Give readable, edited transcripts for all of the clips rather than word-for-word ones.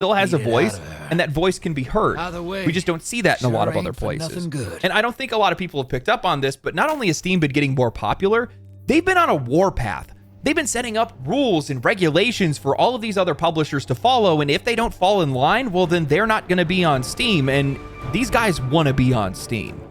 still has a voice, and that voice can be heard. We just don't see that in a lot of other places. And I don't think a lot of people have picked up on this, but not only has Steam been getting more popular, they've been on a warpath. They've been setting up rules and regulations for all of these other publishers to follow, and if they don't fall in line, well, then they're not going to be on Steam, and these guys want to be on Steam.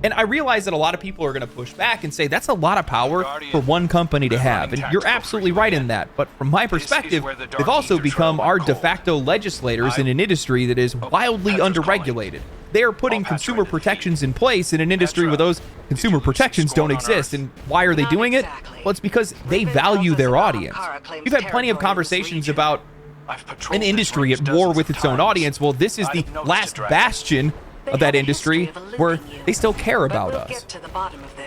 And I realize that a lot of people are going to push back and say that's a lot of power for one company to have, and you're absolutely right in that. But from my perspective, they've also become our de facto legislators in an industry that is wildly underregulated. They are putting consumer protections in place in an industry where those consumer protections don't exist. And why are they doing it? Well, it's because they value their audience. We've had plenty of conversations about an industry at war with its own audience. Well, this is the last bastion of that industry where they still care about us.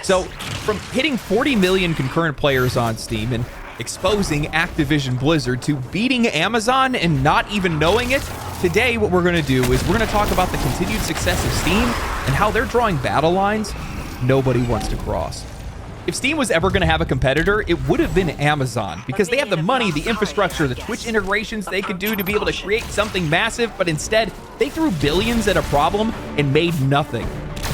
So from hitting 40 million concurrent players on Steam and exposing Activision Blizzard to beating Amazon and not even knowing it, today what we're going to do is we're going to talk about the continued success of Steam and how they're drawing battle lines nobody wants to cross. If Steam was ever going to have a competitor, it would have been Amazon, because they have the money, the infrastructure, the Twitch integrations they could do to be able to create something massive, but instead, they threw billions at a problem and made nothing.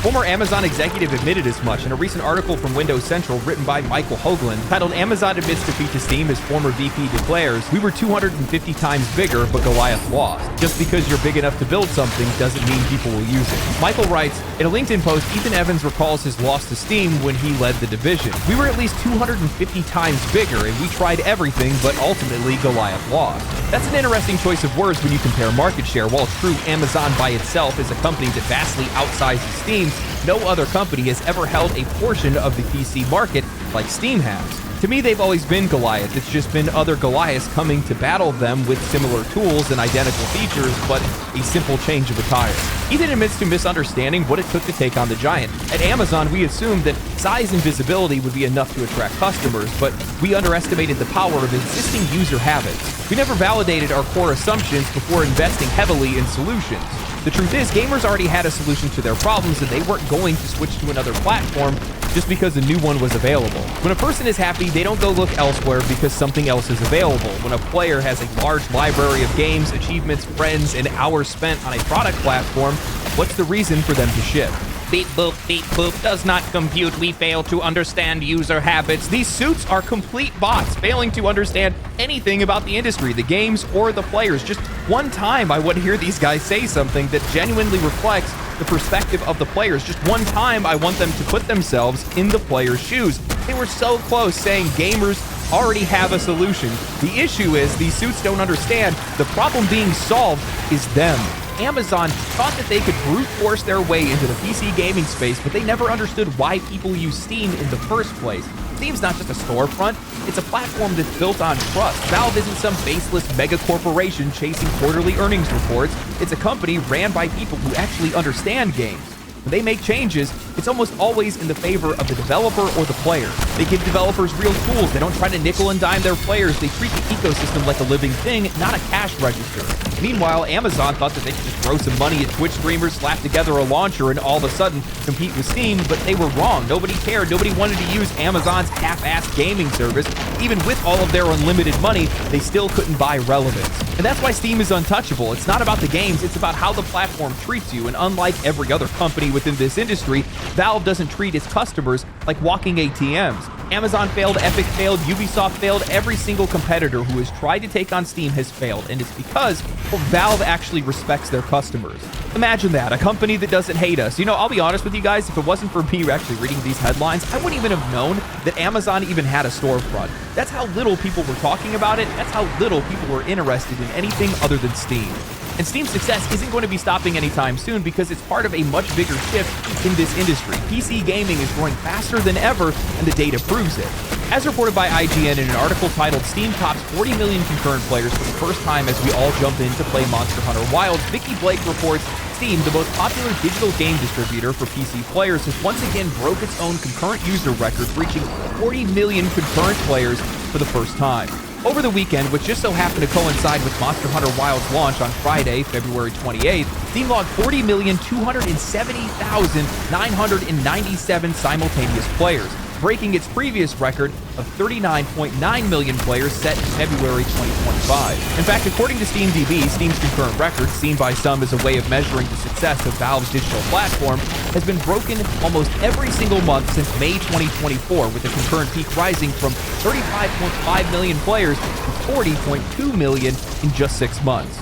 Former Amazon executive admitted as much in a recent article from Windows Central written by Michael Hoagland titled "Amazon Admits Defeat to Steam as Former VP Declares, We were 250 times bigger, but Goliath lost. Just because you're big enough to build something doesn't mean people will use it." Michael writes, in a LinkedIn post, Ethan Evans recalls his loss to Steam when he led the division. "We were at least 250 times bigger, and we tried everything, but ultimately Goliath lost." That's an interesting choice of words when you compare market share. While true, Amazon by itself is a company that vastly outsizes Steam, no other company has ever held a portion of the PC market like Steam has. To me, they've always been Goliath. It's just been other Goliaths coming to battle them with similar tools and identical features, but a simple change of attire. Ethan admits to misunderstanding what it took to take on the giant. At Amazon, we assumed that size and visibility would be enough to attract customers, but we underestimated the power of existing user habits. We never validated our core assumptions before investing heavily in solutions. The truth is, gamers already had a solution to their problems, and they weren't going to switch to another platform just because a new one was available. When a person is happy, they don't go look elsewhere because something else is available. When a player has a large library of games, achievements, friends, and hours spent on a product platform, what's the reason for them to shift? Beep boop does not compute. We fail to understand user habits. These suits are complete bots, failing to understand anything about the industry, the games, or the players. Just one time I would hear these guys say something that genuinely reflects the perspective of the players. Just one time I want them to put themselves in the player's shoes. They were so close saying gamers already have a solution. The issue is these suits don't understand the problem being solved is them. Amazon thought that they could brute force their way into the PC gaming space, but they never understood why people use Steam in the first place. Steam's not just a storefront, it's a platform that's built on trust. Valve isn't some faceless mega corporation chasing quarterly earnings reports. It's a company ran by people who actually understand games. When they make changes, it's almost always in the favor of the developer or the player. They give developers real tools. They don't try to nickel and dime their players. They treat the ecosystem like a living thing, not a cash register. Meanwhile, Amazon thought that they could just throw some money at Twitch streamers, slap together a launcher, and all of a sudden compete with Steam, but they were wrong. Nobody cared. Nobody wanted to use Amazon's half-assed gaming service. Even with all of their unlimited money, they still couldn't buy relevance. And that's why Steam is untouchable. It's not about the games, it's about how the platform treats you. And unlike every other company within this industry, Valve doesn't treat its customers like walking ATMs. Amazon failed, Epic failed, Ubisoft failed. Every single competitor who has tried to take on Steam has failed, and it's because Valve actually respects their customers. Imagine that, a company that doesn't hate us. You know, I'll be honest with you guys, if it wasn't for me actually reading these headlines, I wouldn't even have known that Amazon even had a storefront. That's how little people were talking about it. That's how little people were interested in anything other than Steam. And Steam's success isn't going to be stopping anytime soon because it's part of a much bigger shift in this industry. PC gaming is growing faster than ever, and the data proves it. As reported by IGN in an article titled "Steam Tops 40 Million Concurrent Players for the First Time as We All Jump In to Play Monster Hunter Wilds," Vicky Blake reports Steam, the most popular digital game distributor for PC players, has once again broke its own concurrent user record, reaching 40 million concurrent players for the first time. Over the weekend, which just so happened to coincide with Monster Hunter Wilds launch on Friday, February 28th, Steam logged 40,270,997 simultaneous players. breaking its previous record of 39.9 million players set in February 2025. In fact, according to SteamDB, Steam's concurrent record, seen by some as a way of measuring the success of Valve's digital platform, has been broken almost every single month since May 2024, with the concurrent peak rising from 35.5 million players to 40.2 million in just 6 months.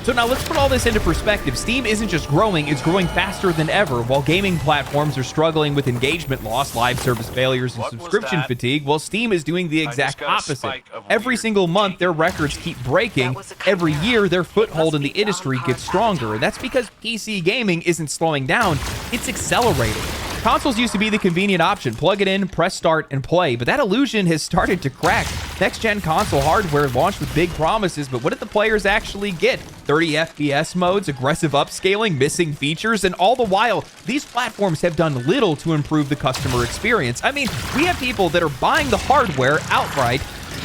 So now let's put all this into perspective. Steam isn't just growing, it's growing faster than ever. While gaming platforms are struggling with engagement loss, live service failures, and subscription fatigue, well, Steam is doing the exact opposite. Every single month, their records keep breaking. Every year, their foothold in the industry gets stronger. And that's because PC gaming isn't slowing down, it's accelerating. Consoles used to be the convenient option. Plug it in, press start, and play. But that illusion has started to crack. Next-gen console hardware launched with big promises, but what did the players actually get? 30 FPS modes, aggressive upscaling, missing features, and all the while, these platforms have done little to improve the customer experience. I mean, we have people that are buying the hardware outright,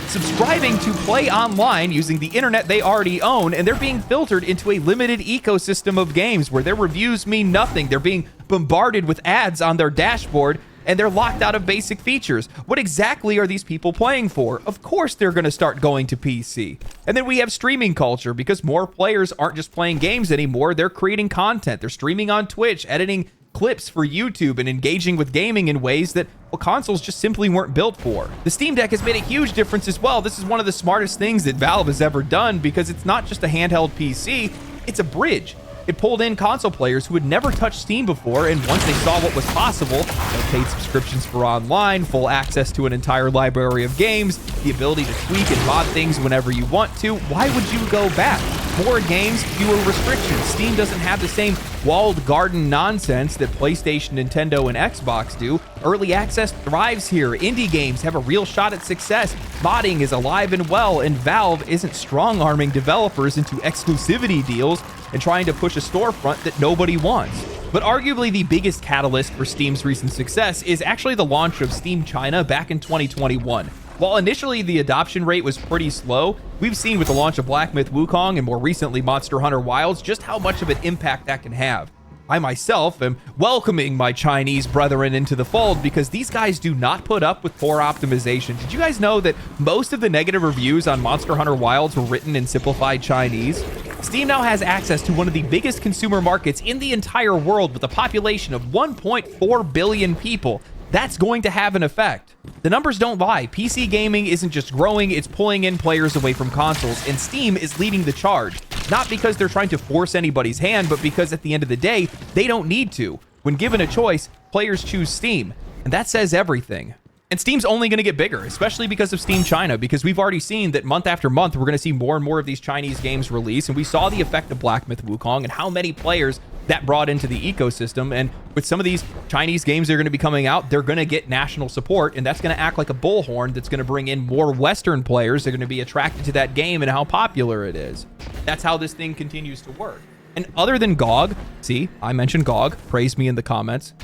subscribing to play online using the internet they already own, and they're being filtered into a limited ecosystem of games where their reviews mean nothing. They're being bombarded with ads on their dashboard, and they're locked out of basic features. What exactly are these people playing for? Of course they're going to start going to PC. And then we have streaming culture, because more players aren't just playing games anymore, they're creating content. They're streaming on Twitch, editing clips for YouTube, and engaging with gaming in ways that, well, consoles just simply weren't built for. The Steam Deck has made a huge difference as well. This is one of the smartest things that Valve has ever done, because it's not just a handheld PC, it's a bridge. It pulled in console players who had never touched Steam before, and once they saw what was possible, paid subscriptions for online, full access to an entire library of games, the ability to tweak and mod things whenever you want to, why would you go back? More games, fewer restrictions. Steam doesn't have the same walled garden nonsense that PlayStation, Nintendo, and Xbox do. Early access thrives here. Indie games have a real shot at success. Modding is alive and well, and Valve isn't strong-arming developers into exclusivity deals and trying to push a storefront that nobody wants. But arguably the biggest catalyst for Steam's recent success is actually the launch of Steam China back in 2021. While initially the adoption rate was pretty slow, we've seen with the launch of Black Myth Wukong and more recently Monster Hunter Wilds just how much of an impact that can have. I myself am welcoming my Chinese brethren into the fold because these guys do not put up with poor optimization. Did you guys know that most of the negative reviews on Monster Hunter Wilds were written in simplified Chinese? Steam now has access to one of the biggest consumer markets in the entire world with a population of 1.4 billion people. That's going to have an effect. The numbers don't lie. PC gaming isn't just growing, it's pulling in players away from consoles, and Steam is leading the charge. Not because they're trying to force anybody's hand, but because at the end of the day, they don't need to. When given a choice, players choose Steam, and that says everything. And Steam's only going to get bigger, especially because of Steam China, because we've already seen that month after month, we're going to see more and more of these Chinese games release, and we saw the effect of Black Myth Wukong and how many players that brought into the ecosystem. And with some of these Chinese games that are going to be coming out, they're going to get national support, and that's going to act like a bullhorn that's going to bring in more Western players. They're going to be attracted to that game and how popular it is. That's how this thing continues to work. And other than GOG, see, I mentioned GOG, praise me in the comments,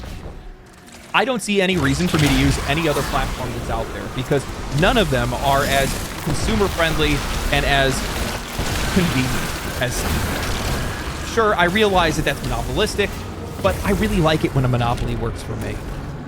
I don't see any reason for me to use any other platform that's out there because none of them are as consumer friendly and as convenient as Steam. Sure, I realize that that's monopolistic, but I really like it when a monopoly works for me.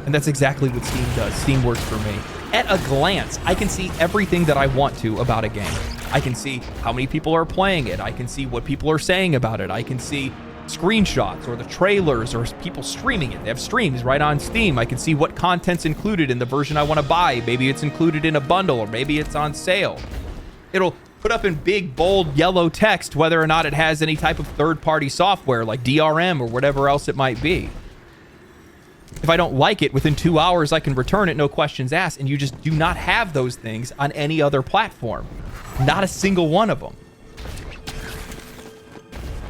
And that's exactly what Steam does. Steam works for me. At a glance, I can see everything that I want to about a game. I can see how many people are playing it. I can see what people are saying about it. I can see screenshots or the trailers or people streaming it. They have streams right on Steam. I can see what content's included in the version I want to buy. Maybe it's included in a bundle or maybe it's on sale. It'll put up in big, bold, yellow text whether or not it has any type of third-party software like DRM or whatever else it might be. If I don't like it, within 2 hours, I can return it, no questions asked, and you just do not have those things on any other platform. Not a single one of them.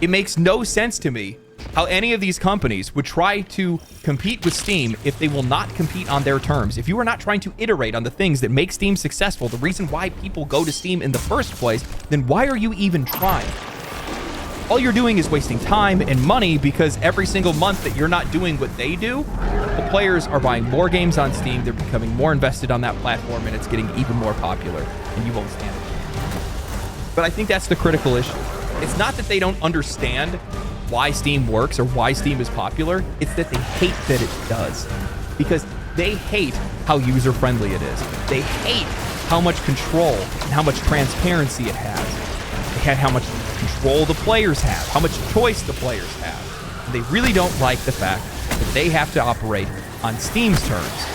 It makes no sense to me how any of these companies would try to compete with Steam if they will not compete on their terms. If you are not trying to iterate on the things that make Steam successful, the reason why people go to Steam in the first place, then why are you even trying? All you're doing is wasting time and money because every single month that you're not doing what they do, the players are buying more games on Steam, they're becoming more invested on that platform, and it's getting even more popular, and you won't stand it. But I think that's the critical issue. It's not that they don't understand why Steam works or why Steam is popular. It's that they hate that it does. Because They hate how user-friendly it is. They hate how much control and how much transparency it has. They hate how much control the players have, how much choice the players have. And they really don't like the fact that they have to operate on Steam's terms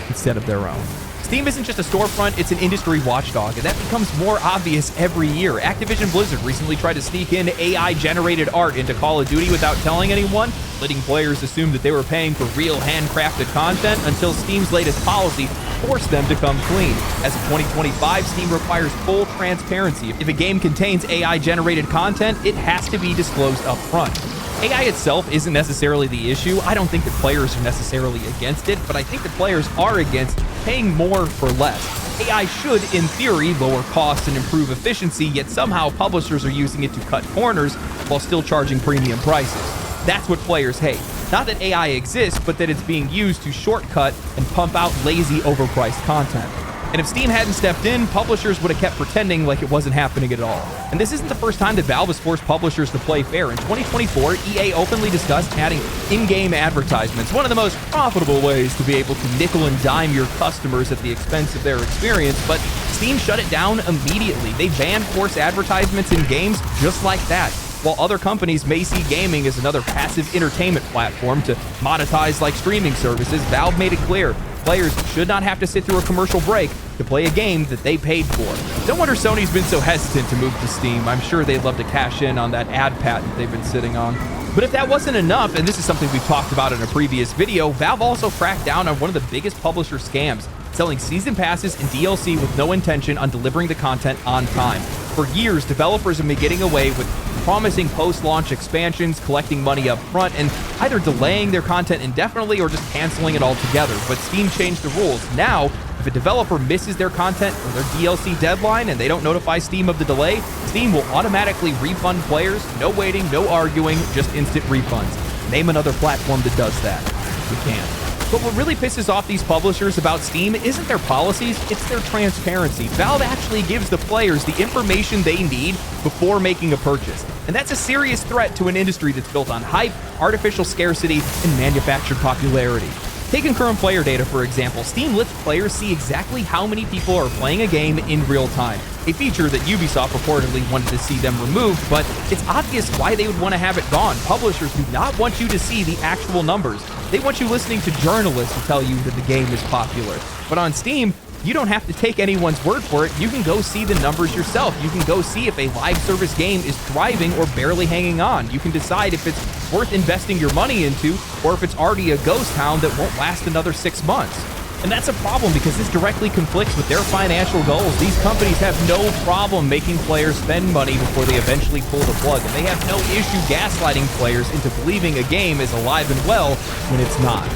instead of their own. Steam isn't just a storefront, it's an industry watchdog, and that becomes more obvious every year. Activision Blizzard recently tried to sneak in AI-generated art into Call of Duty without telling anyone, letting players assume that they were paying for real handcrafted content until Steam's latest policy forced them to come clean. As of 2025, Steam requires full transparency. If a game contains AI-generated content, it has to be disclosed up front. AI itself isn't necessarily the issue. I don't think that players are necessarily against it, but I think that players are against paying more for less. AI should, in theory, lower costs and improve efficiency, yet somehow publishers are using it to cut corners while still charging premium prices. That's what players hate. Not that AI exists, but that it's being used to shortcut and pump out lazy, overpriced content. And if Steam hadn't stepped in, publishers would have kept pretending like it wasn't happening at all. And this isn't the first time that Valve has forced publishers to play fair. In 2024, EA openly discussed adding in-game advertisements, one of the most profitable ways to be able to nickel and dime your customers at the expense of their experience, but Steam shut it down immediately. They banned forced advertisements in games just like that. While other companies may see gaming as another passive entertainment platform to monetize like streaming services, Valve made it clear players should not have to sit through a commercial break to play a game that they paid for. No wonder Sony's been so hesitant to move to Steam. I'm sure they'd love to cash in on that ad patent they've been sitting on. But if that wasn't enough, and this is something we've talked about in a previous video, Valve also cracked down on one of the biggest publisher scams, selling season passes and DLC with no intention on delivering the content on time. For years, developers have been getting away with promising post-launch expansions, collecting money up front, and either delaying their content indefinitely or just canceling it altogether. But Steam changed the rules. Now, if a developer misses their content or their DLC deadline and they don't notify Steam of the delay, Steam will automatically refund players. No waiting, no arguing, just instant refunds. Name another platform that does that. We can't. But what really pisses off these publishers about Steam isn't their policies, it's their transparency. Valve actually gives the players the information they need before making a purchase. And that's a serious threat to an industry that's built on hype, artificial scarcity, and manufactured popularity. Taking current player data, for example, Steam lets players see exactly how many people are playing a game in real time. A feature that Ubisoft reportedly wanted to see them removed, but it's obvious why they would want to have it gone. Publishers do not want you to see the actual numbers. They want you listening to journalists to tell you that the game is popular. But on Steam, you don't have to take anyone's word for it. You can go see the numbers yourself. You can go see if a live service game is thriving or barely hanging on. You can decide if it's worth investing your money into or if it's already a ghost town that won't last another 6 months. And that's a problem because this directly conflicts with their financial goals. These companies have no problem making players spend money before they eventually pull the plug, and they have no issue gaslighting players into believing a game is alive and well when it's not.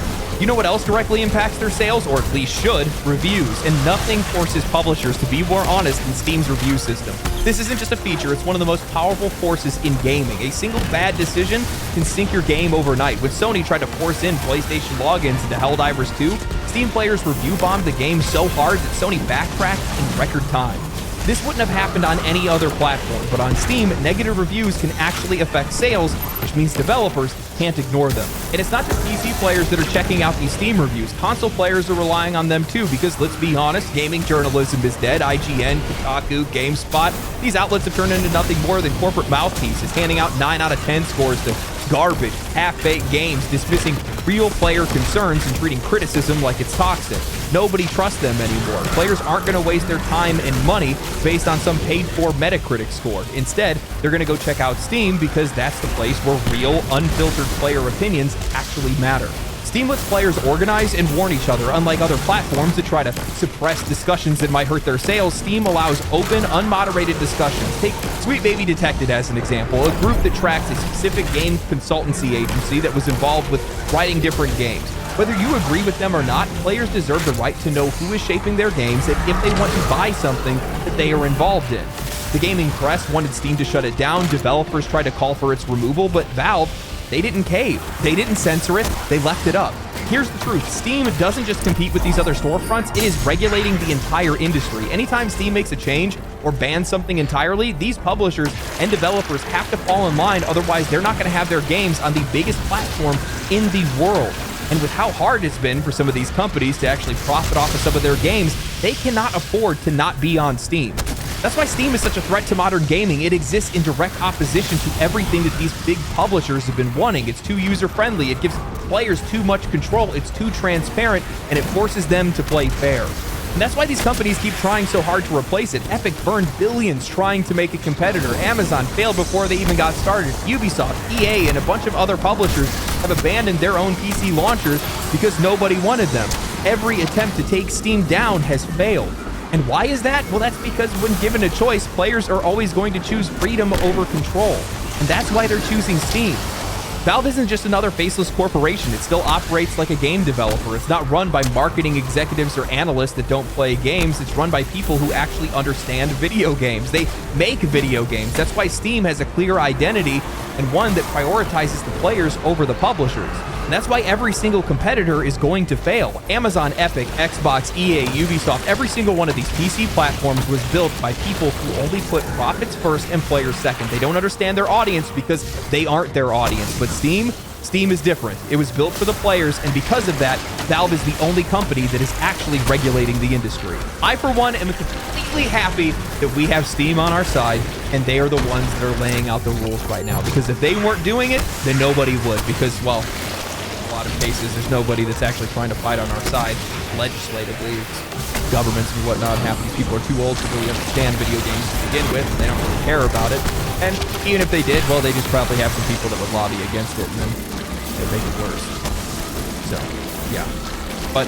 You know what else directly impacts their sales, or at least should? Reviews. And nothing forces publishers to be more honest than Steam's review system. This isn't just a feature, it's one of the most powerful forces in gaming. A single bad decision can sink your game overnight. When Sony tried to force in PlayStation logins into Helldivers 2, Steam players review bombed the game so hard that Sony backtracked in record time. This wouldn't have happened on any other platform, but on Steam, negative reviews can actually affect sales, which means developers can't ignore them. And it's not just PC players that are checking out these Steam reviews. Console players are relying on them too, because let's be honest, gaming journalism is dead. IGN, Kotaku, GameSpot, these outlets have turned into nothing more than corporate mouthpieces, handing out 9 out of 10 scores to garbage, half-baked games, dismissing real player concerns and treating criticism like it's toxic. Nobody trusts them anymore. Players aren't going to waste their time and money based on some paid-for Metacritic score. Instead, they're going to go check out Steam because that's the place where real, unfiltered player opinions actually matter. Steam lets players organize and warn each other. Unlike other platforms that try to suppress discussions that might hurt their sales, Steam allows open, unmoderated discussions. Take Sweet Baby Detected as an example, a group that tracks a specific game consultancy agency that was involved with writing different games. Whether you agree with them or not, players deserve the right to know who is shaping their games and if they want to buy something that they are involved in. The gaming press wanted Steam to shut it down, developers tried to call for its removal, but Valve, they didn't cave. They didn't censor it, they left it up. Here's the truth, Steam doesn't just compete with these other storefronts, it is regulating the entire industry. Anytime Steam makes a change or bans something entirely, these publishers and developers have to fall in line, otherwise they're not going to have their games on the biggest platform in the world. And with how hard it's been for some of these companies to actually profit off of some of their games, they cannot afford to not be on Steam. That's why Steam is such a threat to modern gaming. It exists in direct opposition to everything that these big publishers have been wanting. It's too user-friendly. It gives players too much control. It's too transparent, and it forces them to play fair. And that's why these companies keep trying so hard to replace it. Epic burned billions trying to make a competitor. Amazon failed before they even got started. Ubisoft, EA, and a bunch of other publishers have abandoned their own PC launchers because nobody wanted them. Every attempt to take Steam down has failed. And why is that? Well, that's because when given a choice, players are always going to choose freedom over control. And that's why they're choosing Steam. Valve isn't just another faceless corporation. It still operates like a game developer. It's not run by marketing executives or analysts that don't play games. It's run by people who actually understand video games. They make video games. That's why Steam has a clear identity and one that prioritizes the players over the publishers. And that's why every single competitor is going to fail. Amazon, Epic, Xbox, EA, Ubisoft, every single one of these PC platforms was built by people who only put profits first and players second. They don't understand their audience because they aren't their audience. But Steam is different. It was built for the players, and because of that, Valve is the only company that is actually regulating the industry. I, for one, am completely happy that we have Steam on our side, and they are the ones that are laying out the rules right now. Because if they weren't doing it, then nobody would. Because, well, in a lot of cases, there's nobody that's actually trying to fight on our side legislatively. It's governments and whatnot. Half these people are too old to really understand video games to begin with, and they don't really care about it. And even if they did, well, they just probably have some people that would lobby against it, and then they make it worse. So, yeah. But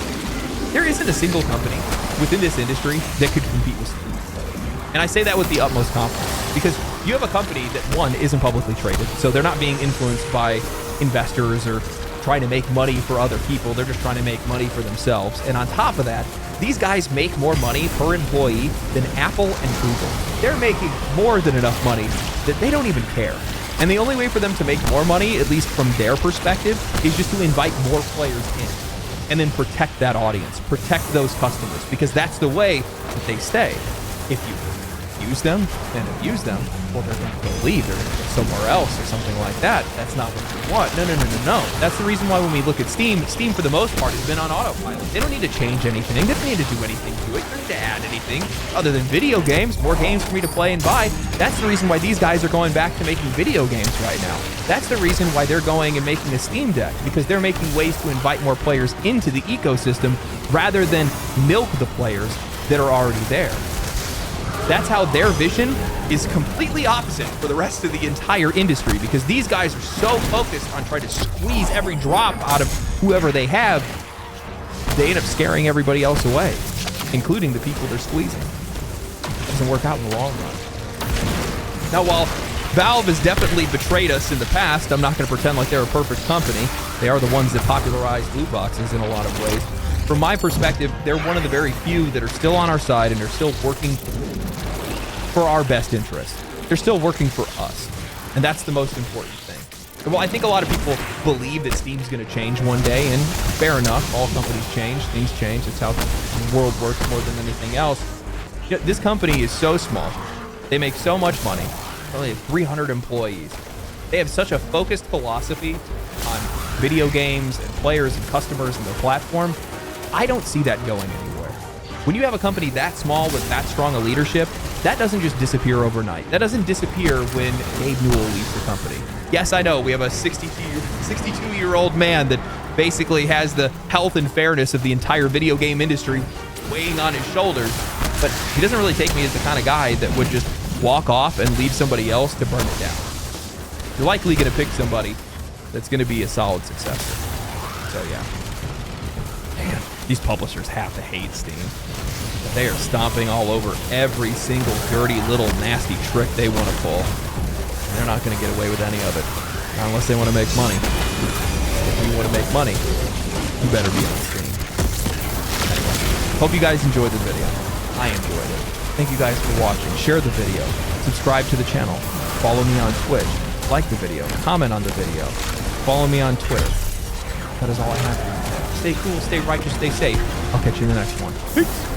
there isn't a single company within this industry that could compete with Steam. And I say that with the utmost confidence, because you have a company that, one, isn't publicly traded, so they're not being influenced by investors or trying to make money for other people. They're just trying to make money for themselves. And on top of that, these guys make more money per employee than Apple and Google. They're making more than enough money that they don't even care. And the only way for them to make more money, at least from their perspective, is just to invite more players in and then protect that audience, protect those customers, because that's the way that they stay. If you use them and abuse them, well, they're going to go leave. They're going to go somewhere else or something like that. That's not what we want. No. That's the reason why when we look at Steam for the most part has been on autopilot. They don't need to change anything. They don't need to do anything to it. They don't need to add anything other than video games, more games for me to play and buy. That's the reason why these guys are going back to making video games right now. That's the reason why they're going and making a Steam Deck, because they're making ways to invite more players into the ecosystem rather than milk the players that are already there. That's how their vision is completely opposite for the rest of the entire industry, because these guys are so focused on trying to squeeze every drop out of whoever they have, they end up scaring everybody else away, including the people they're squeezing. It doesn't work out in the long run. Now, while Valve has definitely betrayed us in the past, I'm not going to pretend like they're a perfect company. They are the ones that popularized loot boxes in a lot of ways. From my perspective, they're one of the very few that are still on our side and are still working for our best interest. They're still working for us. And that's the most important thing. Well, I think a lot of people believe that Steam's going to change one day, and fair enough, all companies change, things change. It's how the world works more than anything else. You know, this company is so small. They make so much money. They only have 300 employees. They have such a focused philosophy on video games and players and customers and their platform. I don't see that going anywhere. When you have a company that small with that strong a leadership, that doesn't just disappear overnight. That doesn't disappear when Gabe Newell leaves the company. Yes, I know, we have a 62-year-old man that basically has the health and fairness of the entire video game industry weighing on his shoulders, but he doesn't really take me as the kind of guy that would just walk off and leave somebody else to burn it down. You're likely going to pick somebody that's going to be a solid successor. So yeah. Man, these publishers have to hate Steam. They are stomping all over every single dirty little nasty trick they want to pull. They're not going to get away with any of it, not unless they want to make money. If you want to make money, you better be on Steam. Anyway, hope you guys enjoyed the video. I enjoyed it. Thank you guys for watching. Share the video. Subscribe to the channel. Follow me on Twitch. Like the video. Comment on the video. Follow me on Twitter. That is all I have for you today. Stay cool, stay righteous, stay safe. I'll catch you in the next one. Peace.